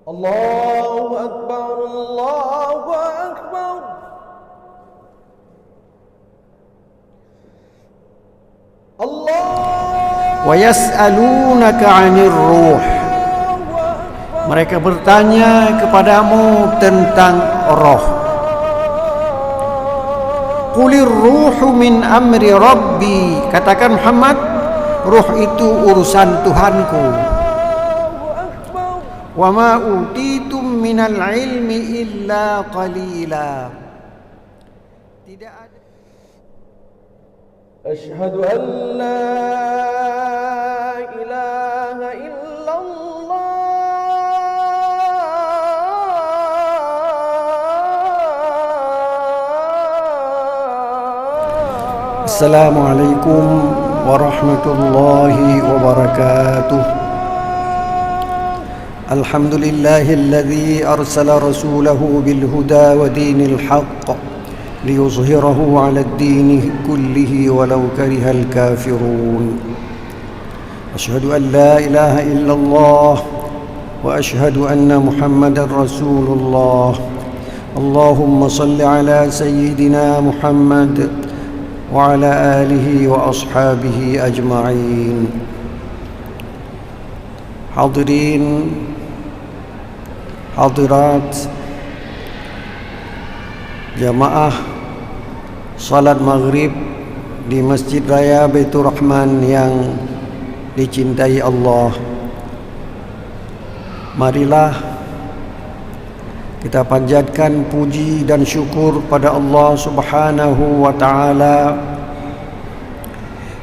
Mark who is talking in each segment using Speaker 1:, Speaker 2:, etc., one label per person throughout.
Speaker 1: Allahu Akbar, Allahu Akbar.
Speaker 2: Wa yas'alunaka 'anir ruh. Mereka bertanya kepadamu tentang roh. Qulir ruhu min amri rabbi. Katakan Muhammad, ruh itu urusan Tuhanku. Wa ma utitum minal ilmi illa qalila. Tidak ada.
Speaker 1: Asyhadu an la ilaha illallah.
Speaker 2: Assalamualaikum warahmatullahi wabarakatuh. Alhamdulillahilladzi arsala rasulahu bil huda wa dinil haqq liyuzhirahu 'alad dini kullihi walau karihal kafirun. Asyhadu an la ilaha illallah wa asyhadu anna Muhammadar Rasulullah. Allahumma salli ala sayyidina Muhammad wa ala alihi wa ashabihi ajma'in. Hadirin hadirat jamaah salat maghrib di Masjid Raya Baitur Rahman yang dicintai Allah. Marilah kita panjatkan puji dan syukur pada Allah Subhanahu wa ta'ala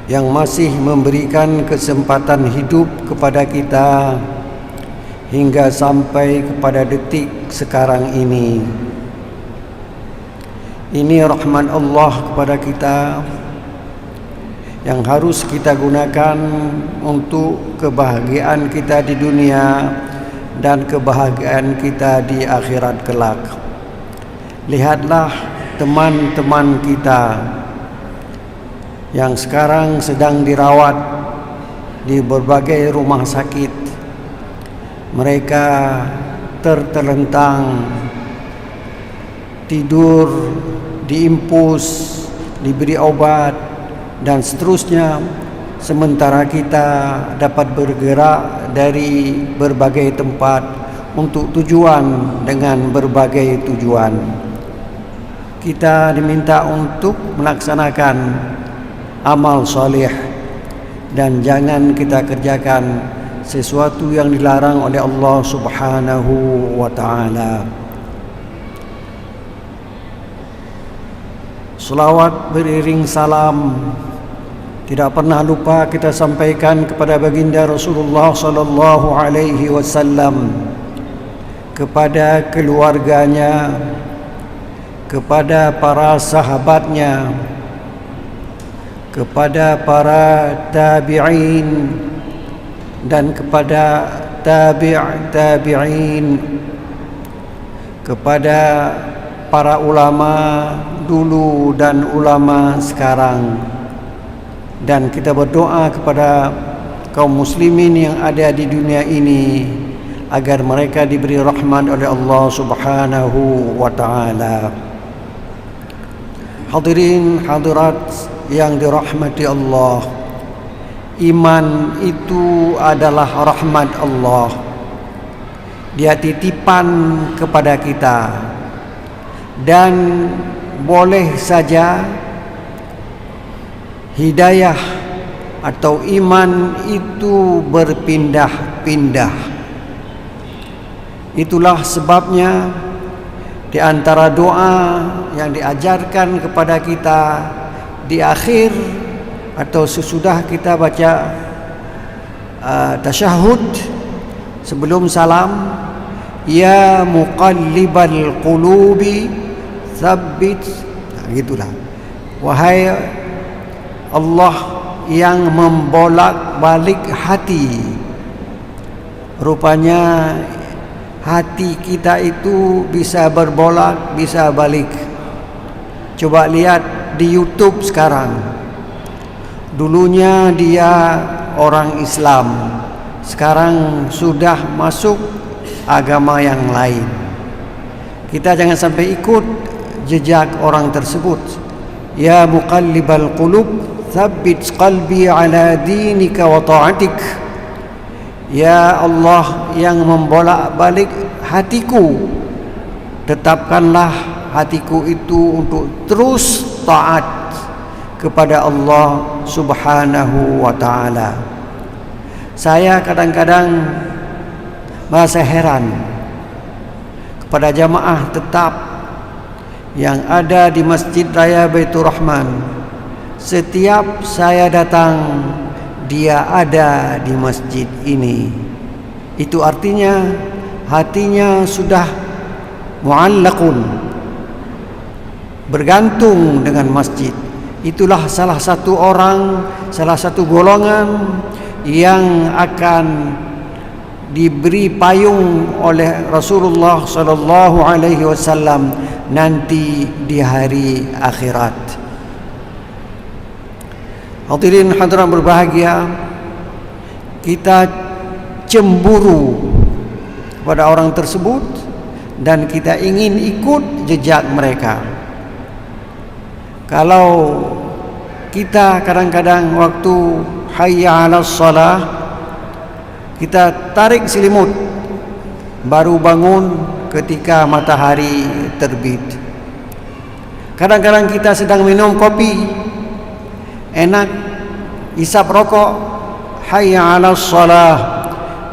Speaker 2: yang masih memberikan kesempatan hidup kepada kita hingga sampai kepada detik sekarang ini. Ini rahmat Allah kepada kita yang harus kita gunakan untuk kebahagiaan kita di dunia dan kebahagiaan kita di akhirat kelak. Lihatlah teman-teman kita yang sekarang sedang dirawat di berbagai rumah sakit. Mereka tertelentang, tidur, diimpus, diberi obat dan seterusnya, sementara kita dapat bergerak dari berbagai tempat untuk tujuan dengan berbagai tujuan. Kita diminta untuk melaksanakan amal soleh dan jangan kita kerjakan sesuatu yang dilarang oleh Allah Subhanahu wa ta'ala. Selawat beriring salam tidak pernah lupa kita sampaikan kepada baginda Rasulullah sallallahu alaihi wasallam, kepada keluarganya, kepada para sahabatnya, kepada para tabi'in dan kepada tabi'in, kepada para ulama dulu dan ulama sekarang. Dan kita berdoa kepada kaum muslimin yang ada di dunia ini agar mereka diberi rahmat oleh Allah Subhanahu wa ta'ala. Hadirin hadirat yang dirahmati Allah, iman itu adalah rahmat Allah. Dia titipan kepada kita dan boleh saja hidayah atau iman itu berpindah-pindah. Itulah sebabnya di antara doa yang diajarkan kepada kita di akhir atau sesudah kita baca tasyahud sebelum salam, ya muqallibal qulubi tsabbit, gitulah. Wahai Allah yang membolak-balik hati. Rupanya hati kita itu bisa berbolak, bisa balik. Coba lihat di YouTube sekarang. Dulunya dia orang Islam, sekarang sudah masuk agama yang lain. Kita jangan sampai ikut jejak orang tersebut. Ya muqallibal qulub, tsabbit qalbi ala dinika wa ta'atik. Ya Allah yang membolak-balik hatiku, tetapkanlah hatiku itu untuk terus taat kepada Allah Subhanahu wa ta'ala. Saya kadang-kadang merasa heran kepada jamaah tetap yang ada di Masjid Raya Baitur Rahman. Setiap saya datang, dia ada di masjid ini. Itu artinya hatinya sudah mu'allaqun, bergantung dengan masjid. Itulah salah satu orang, salah satu golongan yang akan diberi payung oleh Rasulullah sallallahu alaihi wasallam nanti di hari akhirat. Hadirin hadirat berbahagia, kita cemburu pada orang tersebut dan kita ingin ikut jejak mereka. Kalau kita kadang-kadang waktu hayya 'alas shalah kita tarik selimut, baru bangun ketika matahari terbit. Kadang-kadang kita sedang minum kopi, enak isap rokok, hayya 'alas shalah,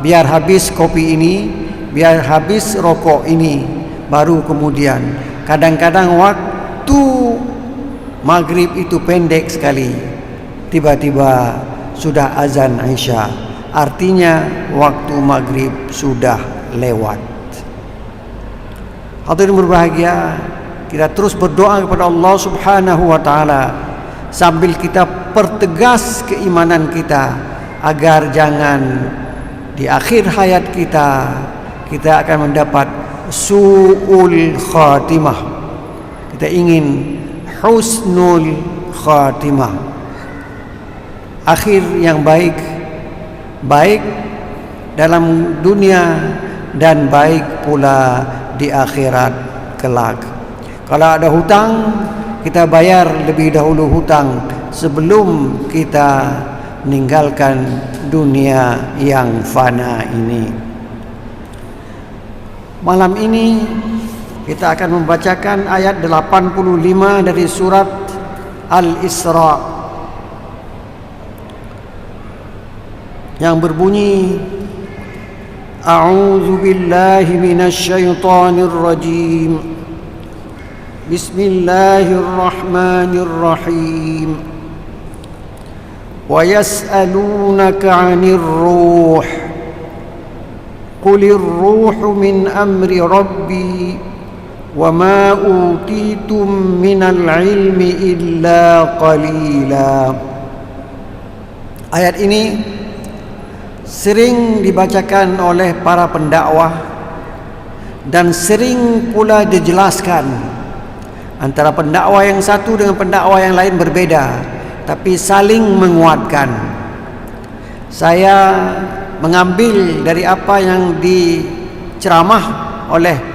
Speaker 2: biar habis kopi ini, biar habis rokok ini, baru kemudian. Kadang-kadang waktu maghrib itu pendek sekali, tiba-tiba sudah azan Isya, artinya waktu maghrib sudah lewat. Hadirin berbahagia, kita terus berdoa kepada Allah Subhanahu wa ta'ala sambil kita pertegas keimanan kita, agar jangan di akhir hayat kita akan mendapat su'ul khatimah. Kita ingin husnul khatimah, akhir yang baik, baik dalam dunia dan baik pula di akhirat kelak. Kalau ada hutang, kita bayar lebih dahulu hutang sebelum kita meninggalkan dunia yang fana ini. Malam ini kita akan membacakan ayat 85 dari surat Al-Isra yang berbunyi, A'udzu billahi minasy syaithanir rajim. Bismillahirrahmanirrahim. Wa yas'alunaka 'anir ruh. Qulir ruhu min amri rabbi. وَمَا أُوتِيتُم مِّنَ الْعِلْمِ إِلَّا قَلِيلًا. Ayat ini sering dibacakan oleh para pendakwah dan sering pula dijelaskan. Antara pendakwah yang satu dengan pendakwah yang lain berbeda, tapi saling menguatkan. Saya mengambil dari apa yang diceramah oleh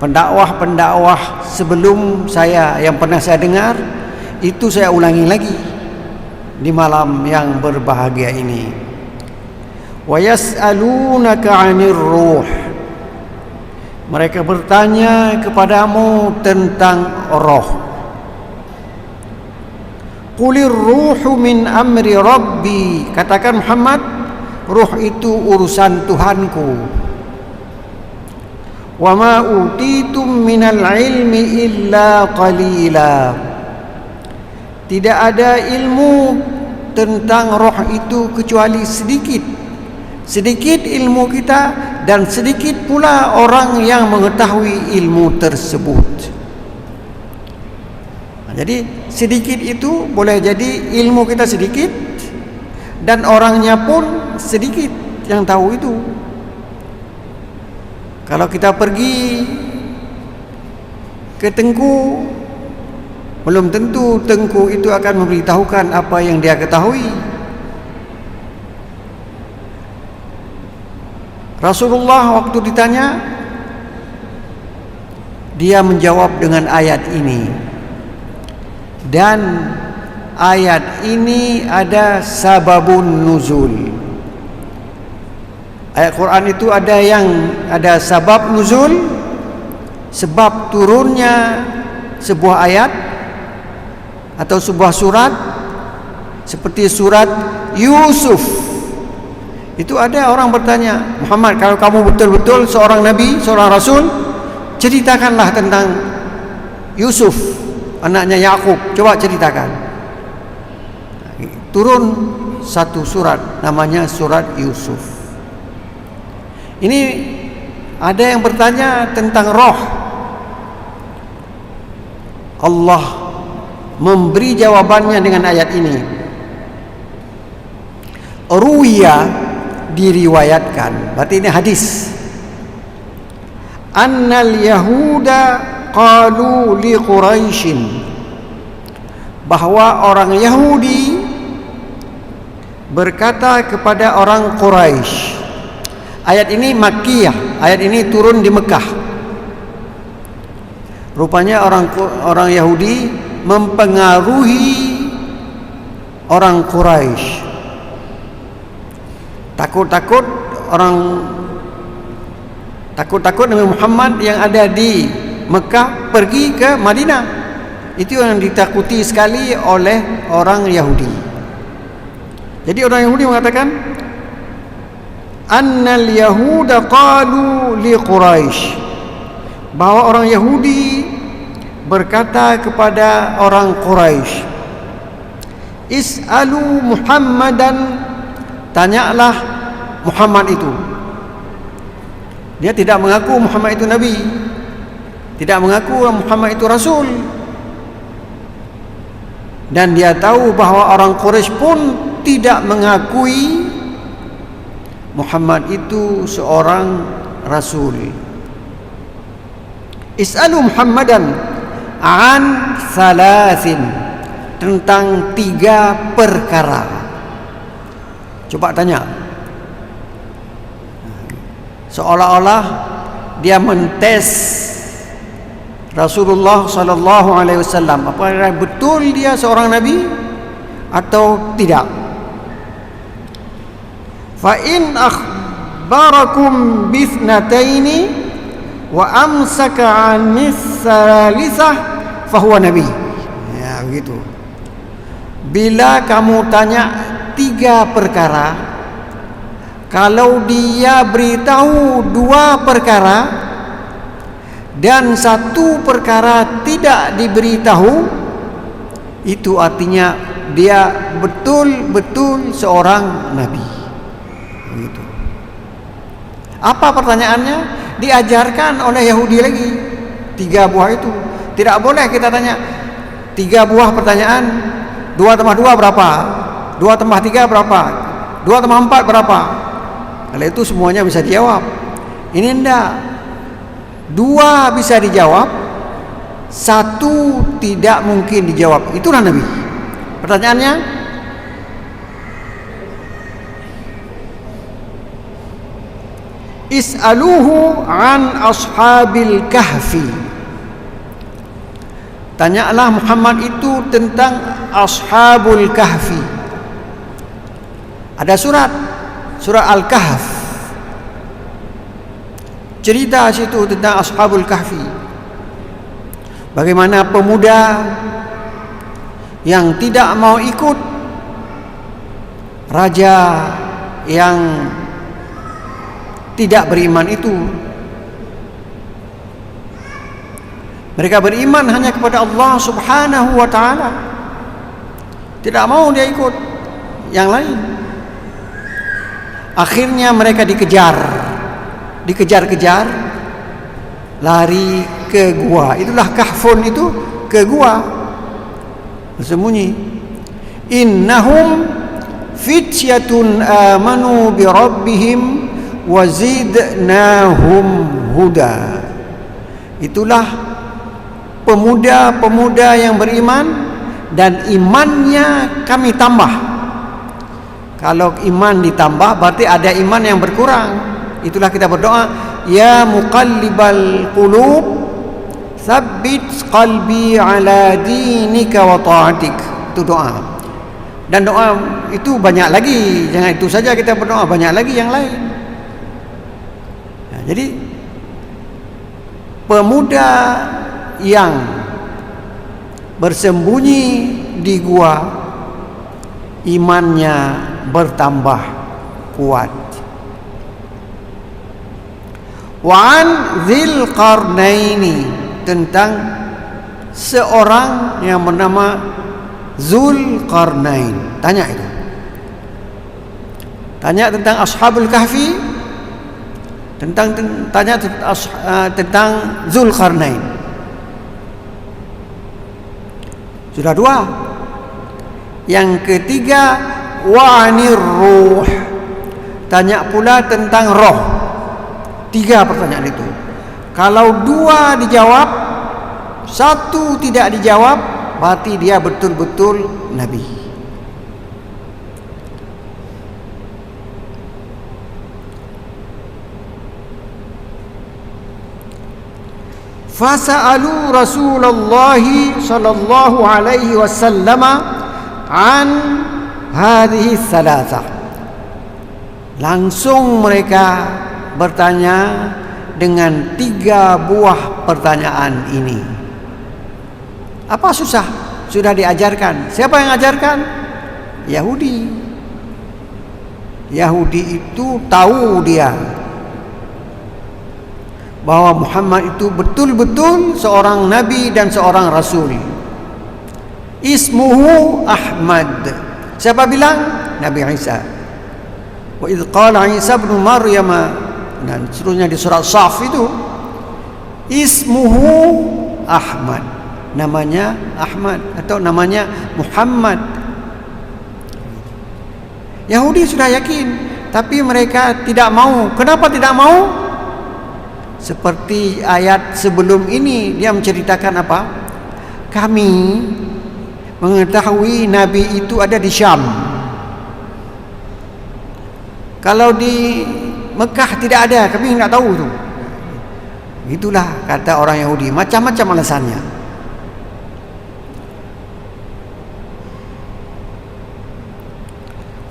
Speaker 2: pendakwah-pendakwah sebelum saya yang pernah saya dengar, itu saya ulangi lagi di malam yang berbahagia ini. Wa yas'alunaka 'anir ruh. Mereka bertanya kepadamu tentang roh. Qulir ruhu min amri rabbi. Katakan Muhammad, ruh itu urusan Tuhanku. Wa ma utitum minal ilmi illa qalila. Tidak ada ilmu tentang roh itu kecuali sedikit. Sedikit ilmu kita dan sedikit pula orang yang mengetahui ilmu tersebut. Jadi sedikit itu boleh jadi ilmu kita sedikit dan orangnya pun sedikit yang tahu itu. Kalau kita pergi ke Tengku, belum tentu Tengku itu akan memberitahukan apa yang dia ketahui. Rasulullah waktu ditanya, dia menjawab dengan ayat ini. Dan ayat ini ada sababun nuzul. Ayat Quran itu ada sabab nuzul, sebab turunnya sebuah ayat atau sebuah surat, seperti surat Yusuf. Itu ada orang bertanya, Muhammad, kalau kamu betul-betul seorang nabi, seorang rasul, ceritakanlah tentang Yusuf, anaknya Yakub. Coba ceritakan. Turun satu surat, namanya surat Yusuf. Ini ada yang bertanya tentang roh. Allah memberi jawabannya dengan ayat ini. Ruwiya, diriwayatkan, berarti ini hadis, annal yahuda qalu li Quraisyin, bahwa orang Yahudi berkata kepada orang Quraisy. Ayat ini Makkiyah, ayat ini turun di Mekah. Rupanya orang Yahudi mempengaruhi orang Quraisy. Takut-takut Nabi Muhammad yang ada di Mekah pergi ke Madinah. Itu yang ditakuti sekali oleh orang Yahudi. Jadi orang Yahudi mengatakan, annal yahuda qalu li Quraisy, bahwa orang Yahudi berkata kepada orang Quraisy, is'alu Muhammadan, tanyalah Muhammad itu. Dia tidak mengaku Muhammad itu nabi, tidak mengaku Muhammad itu rasul, dan dia tahu bahwa orang Quraisy pun tidak mengakui Muhammad itu seorang rasul. Is'alu Muhammadan an thalathin, tentang 3 perkara. Coba tanya. Seolah-olah dia mentes Rasulullah sallallahu alaihi wasallam, apakah betul dia seorang nabi atau tidak. Fa in akhbarakum bithnataini wa amsaka an misalisah fahuwa nabi. Ya begitu. Bila kamu tanya 3 perkara, kalau dia beritahu 2 perkara dan 1 perkara tidak diberitahu, itu artinya dia betul-betul seorang nabi. Begitu. Apa pertanyaannya? Diajarkan oleh Yahudi lagi 3 buah itu. Tidak boleh kita tanya 3 buah pertanyaan, 2 tambah 2 berapa? 2 tambah 3 berapa? 2 tambah 4 berapa? Kalau itu semuanya bisa dijawab. Ini enggak. 2 bisa dijawab, 1 tidak mungkin dijawab. Itulah Nabi. Pertanyaannya, is'aluhu an ashabil kahfi. Tanyalah Muhammad itu tentang ashabul kahfi. Ada surah Al-Kahf, cerita situ tentang ashabul kahfi. Bagaimana pemuda yang tidak mau ikut raja yang tidak beriman itu. Mereka beriman hanya kepada Allah Subhanahu wa ta'ala, tidak mau dia ikut yang lain. Akhirnya mereka dikejar-kejar, lari ke gua. Itulah kahfun, itu ke gua, bersembunyi. Innahum fityatun amanu bi rabbihim wa zidnahum huda. Itulah pemuda-pemuda yang beriman dan imannya kami tambah. Kalau iman ditambah berarti ada iman yang berkurang. Itulah kita berdoa, ya muqallibal qulub tsabbit qalbi ala dinika wa ta'atik. Itu doa. Dan doa itu banyak lagi. Jangan itu saja kita berdoa, banyak lagi yang lain. Jadi pemuda yang bersembunyi di gua, imannya bertambah kuat. Wa an Dzil Qarnaini, tentang seorang yang bernama Zulkarnain. Tanya itu. Tanya tentang Ashabul Kahfi, tanya tentang Zulkarnain. Sudah dua. Yang ketiga, wa anir ruh. Tanya pula tentang roh. 3 pertanyaan itu. Kalau 2 dijawab, 1 tidak dijawab, berarti dia betul-betul Nabi. Fasa'alu Rasulullah sallallahu alaihi wasallam an hadhihi thalathah. Langsung mereka bertanya dengan 3 buah pertanyaan ini. Apa susah? Sudah diajarkan. Siapa yang ajarkan? Yahudi. Yahudi itu tahu dia bahwa Muhammad itu betul-betul seorang nabi dan seorang rasul. Ismuhu Ahmad. Siapa bilang? Nabi Isa. Wa idz qala Isa ibn Maryam, dan seterusnya di surat Shaf itu, ismuhu Ahmad, namanya Ahmad atau namanya Muhammad. Yahudi sudah yakin, tapi mereka tidak mau. Kenapa tidak mau? Seperti ayat sebelum ini, dia menceritakan apa? Kami mengetahui Nabi itu ada di Syam. Kalau di Mekah tidak ada, kami tidak tahu tu. Itulah kata orang Yahudi, macam-macam alasannya.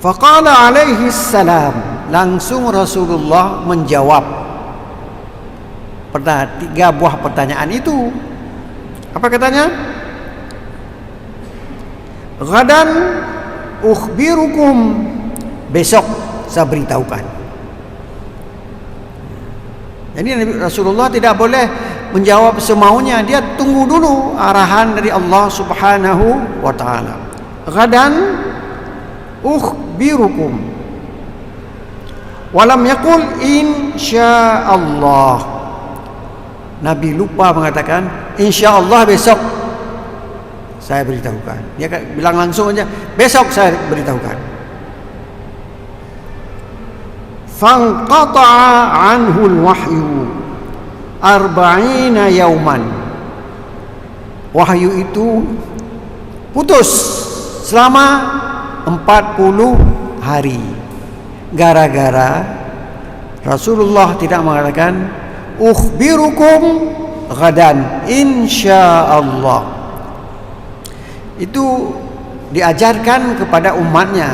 Speaker 2: Faqala alaihi salam, langsung Rasulullah menjawab 3 buah pertanyaan itu. Apa katanya? Ghadan ukhbirukum, besok saya beritahukan. Jadi Rasulullah tidak boleh menjawab semaunya. Dia tunggu dulu arahan dari Allah Subhanahu wa ta'ala. Ghadan ukhbirukum. Walam yakul insyaallah. Nabi lupa mengatakan insyaallah besok saya beritahukan. Dia bilang langsung aja, besok saya beritahukan. Fanqata'a anhu al-wahyu 40 yauman. Wahyu itu putus selama 40 hari. Gara-gara Rasulullah tidak mengatakan ukhbirukum ghadan insyaallah. Itu diajarkan kepada umatnya.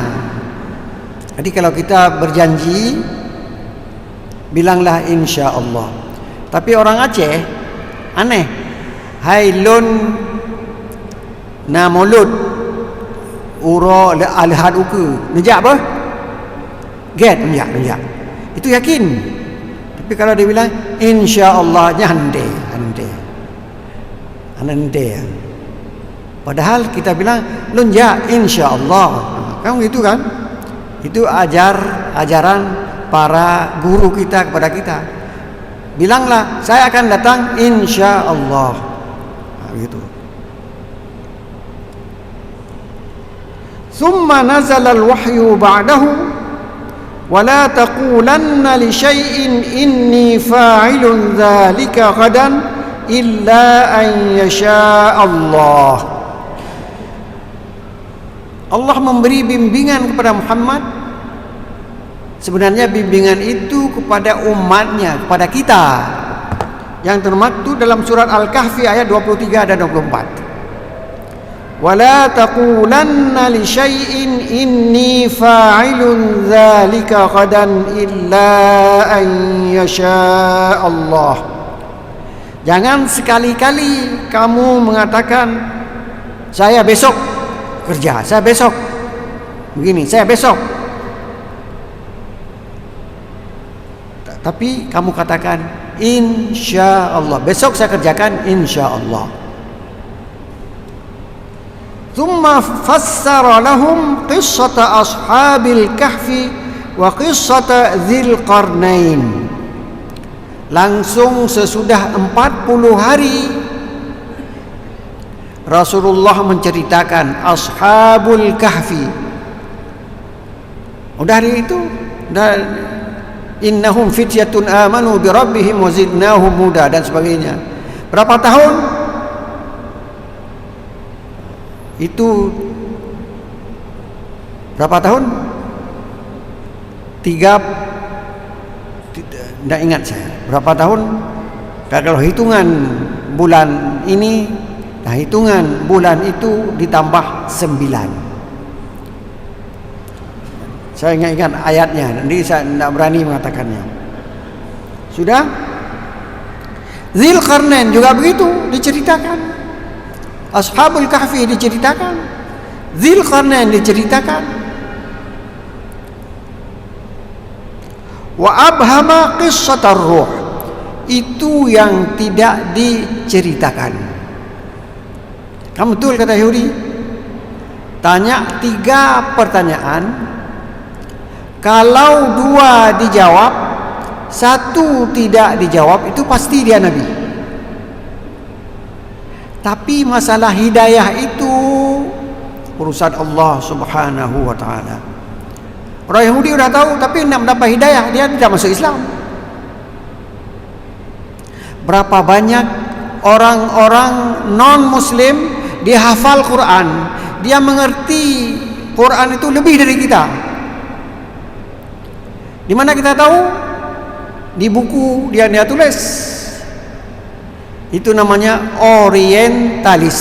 Speaker 2: Jadi kalau kita berjanji, bilanglah insyaallah. Tapi orang Aceh aneh. Hai lun na mulut uro alhad uku. Nejak apa? Get nejak. Itu yakin. Tapi kalau dia bilang insyaallah, nyande. Padahal kita bilang lun ja insyaallah. Kamu gitu kan? Itu ajaran para guru kita kepada kita. Bilanglah saya akan datang insyaallah. Begitu. Thumma nazala al-wahyu ba'dahu wa la taqulanna li shay'in inni fa'ilun dzalika ghadan illa an yasha Allah. Allah memberi bimbingan kepada Muhammad Sebenarnya bimbingan itu kepada umatnya, kepada kita, yang termaktub dalam surat Al-Kahfi ayat 23 dan 24. Wala taqulanna li syai'in inni fa'ilun dzalika ghadan illa an yasha Allah. Jangan sekali-kali kamu mengatakan saya besok kerja, saya besok begini, saya besok. Tapi kamu katakan insya Allah, besok saya kerjakan insya Allah. Thumma fassara lahum qissata ashabil kahfi wa qissata dzil qarnain. Langsung sesudah 40 hari Rasulullah menceritakan ashabul kahfi. Dari itu dan innahum fityatun amanu bi rabbihim wa zidnahum huda dan sebagainya. Berapa tahun? Itu berapa tahun? 3, tidak ingat saya berapa tahun. Kalau hitungan bulan ini, nah hitungan bulan itu ditambah 9. Saya ingat ayatnya, nanti saya tidak berani mengatakannya. Sudah? Dzil Qarnain juga begitu diceritakan. Ashabul Kahfi diceritakan, Dzil Qarnain diceritakan. Wa abhama qissatar ruh, itu yang tidak diceritakan. Kamu betul kata Yahudi, tanya 3 pertanyaan, kalau 2 dijawab, 1 tidak dijawab, itu pasti dia Nabi. Tapi masalah hidayah itu urusan Allah Subhanahu wa ta'ala. Orang Yahudi sudah tahu, tapi tidak mendapat hidayah, dia tidak masuk Islam. Berapa banyak orang-orang non-Muslim, dia hafal Quran, dia mengerti Quran itu lebih dari kita. Di mana kita tahu? Di buku dia tulis. Itu namanya orientalis.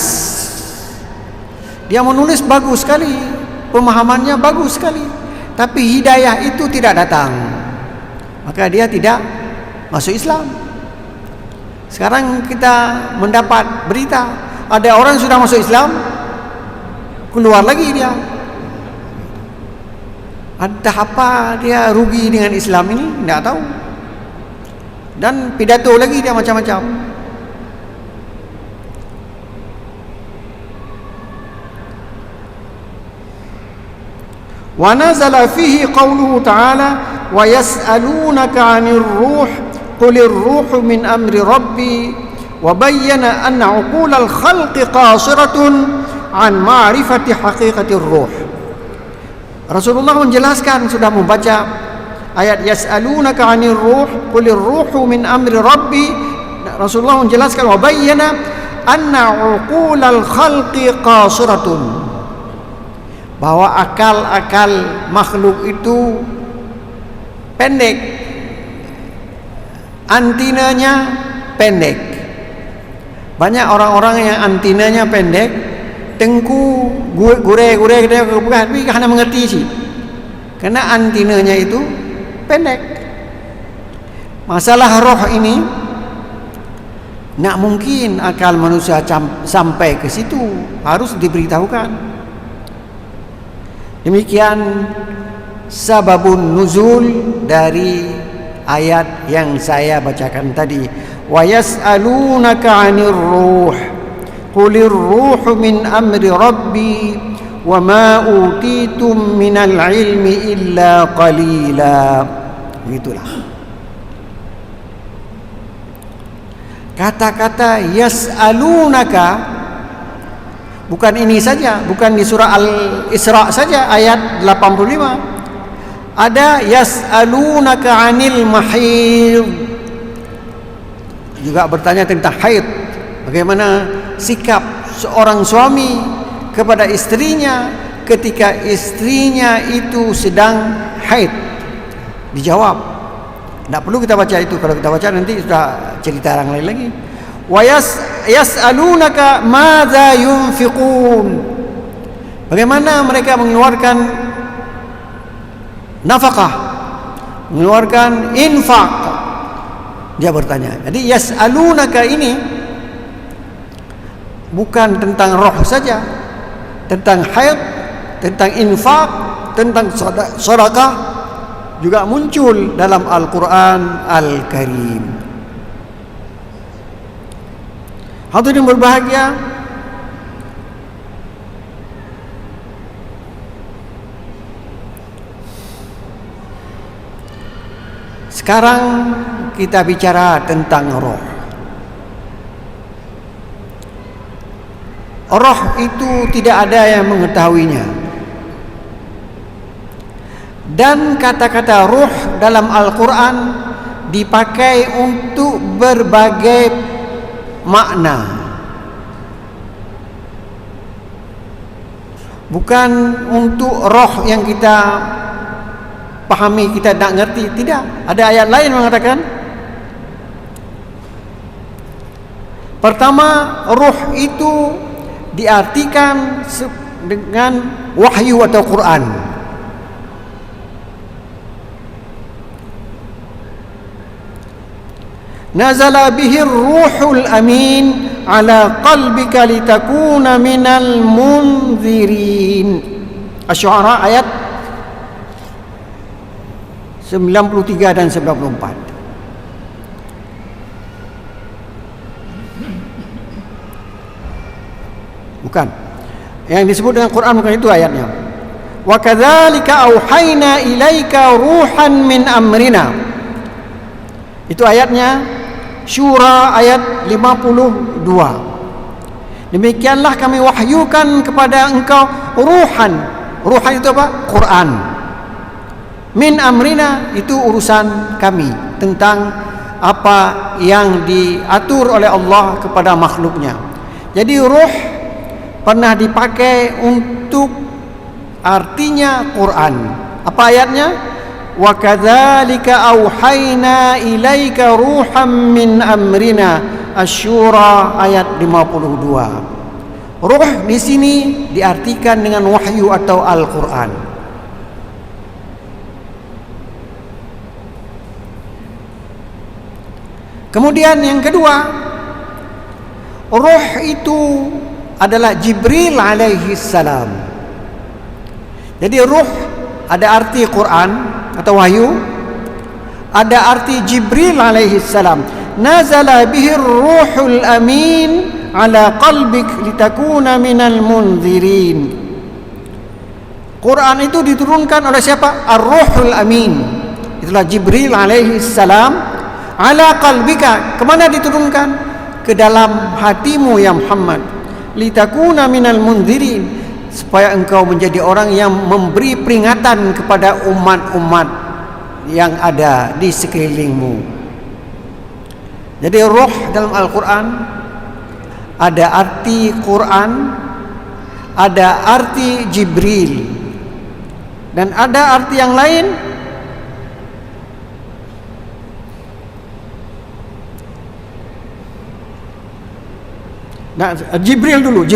Speaker 2: Dia menulis bagus sekali, pemahamannya bagus sekali, tapi hidayah itu tidak datang, maka dia tidak masuk Islam. Sekarang kita mendapat berita ada orang sudah masuk Islam, keluar lagi dia. Ada apa dia rugi dengan Islam ini? Tidak tahu. Dan pidato lagi dia macam-macam. Wa nazala fihi qawluhu ta'ala wa yas'alunaka 'anir ruh qulir ruhu min amri rabbi wa bayyana anna 'uqulal khalqi qasiratun 'an ma'rifati haqiqatir ruh. Rasulullah menjelaskan, sudah membaca ayat yas'alunaka 'anir ruh qulir ruhu min amri rabbi. Rasulullah menjelaskan wa bayyana anna 'uqulal khalqi qasiratun, bahwa akal-akal makhluk itu pendek, antinanya pendek. Banyak orang-orang yang antinanya pendek, tengku gure-gure tapi hanya mengerti sih, karena antinanya itu pendek. Masalah roh ini nak mungkin akal manusia sampai ke situ, harus diberitahukan. Demikian sababun nuzul dari ayat yang saya bacakan tadi. Wa yas'alunaka 'anir ruh qulir ruhu min amri rabbi wa ma utitum minal ilmi illa qalila. Begitulah. Kata-kata yas'alunaka bukan ini saja, bukan di surah Al-Isra saja ayat 85. Ada yas'alunaka 'anil mahid, juga bertanya tentang haid. Bagaimana sikap seorang suami kepada istrinya ketika istrinya itu sedang haid. Dijawab. Tak perlu kita baca itu. Kalau kita baca nanti sudah cerita orang lain lagi. Wa yas'alunaka madza yunfiqun. Bagaimana mereka mengeluarkan nafkah, mengeluarkan infak? Dia bertanya. Jadi yas'alunaka ini bukan tentang roh saja, tentang haid, tentang infak, tentang sedekah juga muncul dalam Al-Quran Al-Karim. Hadirin berbahagia, sekarang kita bicara tentang roh. Roh itu tidak ada yang mengetahuinya. Dan kata-kata ruh dalam Al-Quran dipakai untuk berbagai makna. Bukan untuk roh yang kita pahami, kita tak ngerti. Tidak. Ada ayat lain mengatakan, pertama, ruh itu diartikan dengan wahyu atau Quran. Nazala bihi ruhul amin ala qalbika litakuna minal munzirin. Asy-Syu'ara ayat 93 dan 94. Bukan. Yang disebut dengan Quran bukan itu ayatnya. Wa kadzalika auhayna ilaika ruhan min amrina. Itu ayatnya Syura ayat 52. Demikianlah kami wahyukan kepada engkau ruhan. Ruhan itu apa? Quran. Min amrina itu urusan kami, tentang apa yang diatur oleh Allah kepada makhluknya. Jadi ruh pernah dipakai untuk artinya Quran. Apa ayatnya? Wa kadzalika auhayna ilaika ruham min amrina. Asy-Syura ayat 52. Ruh di sini diartikan dengan wahyu atau Al-Quran. Kemudian yang kedua, ruh itu adalah Jibril alaihi salam. Jadi ruh ada arti Quran atau wahyu, ada arti Jibril alaihi salam. Nazala bihi ruhul amin ala qalbik litakuna minal munzirin. Quran itu diturunkan oleh siapa? Ar-Ruhul Amin. Itulah Jibril alaihi salam. Ala qalbika, kemana diturunkan? Ke dalam hatimu ya Muhammad. Litakuna minal munzirin, supaya engkau menjadi orang yang memberi peringatan kepada umat-umat yang ada di sekelilingmu. Jadi ruh dalam Al-Quran ada arti Quran, ada arti Jibril, dan ada arti yang lain. Nah, Jibril dulu.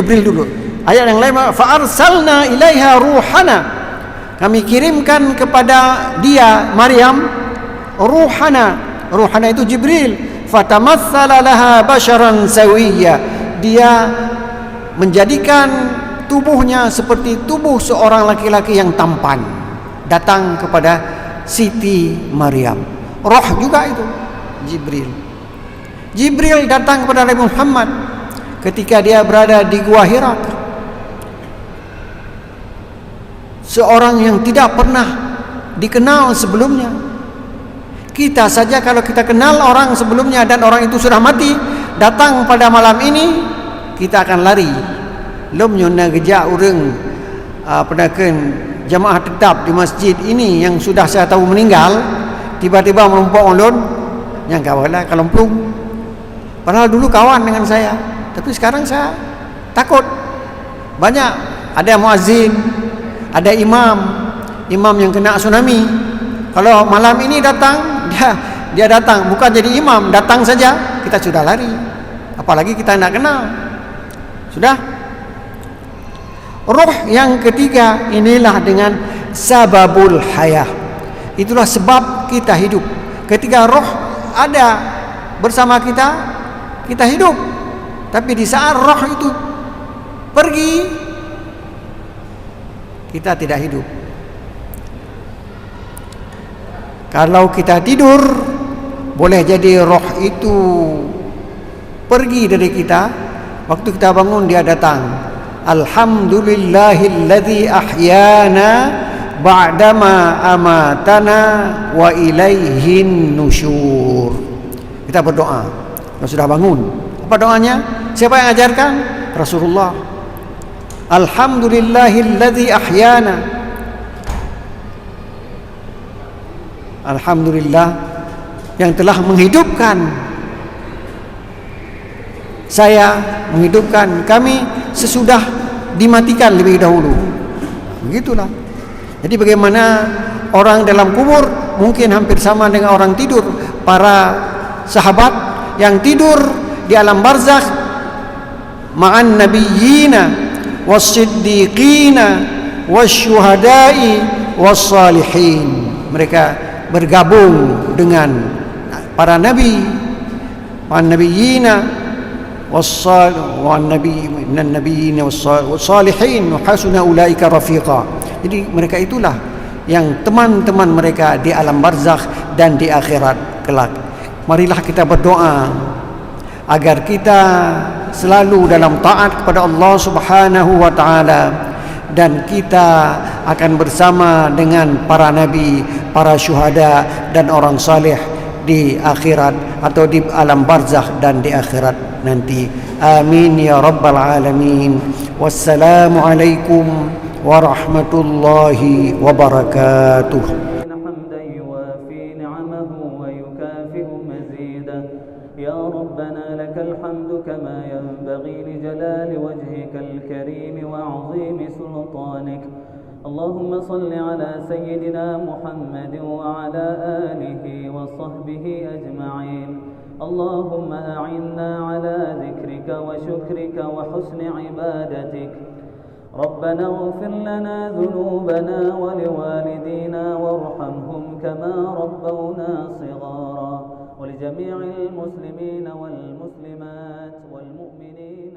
Speaker 2: Ayat yang lain, fa arsalna ilaiha ruhana. Kami kirimkan kepada dia Maryam ruhana. Ruhana itu Jibril. Fatamassala laha basharan sawiyya. Dia menjadikan tubuhnya seperti tubuh seorang laki-laki yang tampan. Datang kepada Siti Maryam. Roh juga itu Jibril. Jibril datang kepada Nabi Muhammad ketika dia berada di Gua Hira. Seorang yang tidak pernah dikenal sebelumnya. Kita saja kalau kita kenal orang sebelumnya dan orang itu sudah mati, datang pada malam ini, kita akan lari. Lom nyona gejak urang pedakan jamaah tetap di masjid ini yang sudah saya tahu meninggal, tiba-tiba melompok ulun yang kawalah kalomplung. Padahal dulu kawan dengan saya, tapi sekarang saya takut. Banyak, ada muazzin, ada imam yang kena tsunami, Kalau malam ini datang, dia datang bukan jadi imam, datang saja kita sudah lari. Apalagi kita tidak kenal. Sudah. Roh yang ketiga inilah dengan sababul hayah. Itulah sebab kita hidup. Ketika roh ada bersama kita, kita hidup. Tapi di saat roh itu pergi, kita tidak hidup. Kalau kita tidur, boleh jadi roh itu pergi dari kita. Waktu kita bangun dia datang. Alhamdulillahilladzi ahyana ba'dama amatana wa ilaihin nusyur. Kita berdoa kalau sudah bangun. Apa doanya? Siapa yang ajarkan? Rasulullah. Alhamdulillahilladzi ahyana. Alhamdulillah yang telah menghidupkan saya, menghidupkan kami sesudah dimatikan lebih dahulu. Begitulah. Jadi bagaimana orang dalam kubur mungkin hampir sama dengan orang tidur. Para sahabat yang tidur di alam barzakh ma'an nabiyyina was-siddiqina wasyuhada'i was-salihin. Mereka bergabung dengan para nabi, para nabiyina والنبيين والصالحين وحسن أولئك رفيقا. Jadi mereka itulah yang teman-teman mereka di alam barzakh dan di akhirat kelak. Marilah kita berdoa agar kita selalu dalam taat kepada Allah Subhanahu wa taala dan kita akan bersama dengan para nabi, para syuhada dan orang saleh di akhirat atau di alam barzakh dan di akhirat nanti. Amin ya rabbal alamin. Wassalamu alaikum warahmatullahi wabarakatuh.
Speaker 3: يا ربنا لك الحمد كما ينبغي لجلال وجهك الكريم وعظيم سلطانك. اللهم صل على سيدنا محمد وعلى آله وصحبه أجمعين. اللهم أعنا على ذكرك وشكرك وحسن عبادتك. ربنا اغفر لنا ذنوبنا ولوالدينا وارحمهم كما ربونا صغارا ولجميع المسلمين والمسلمات والمؤمنين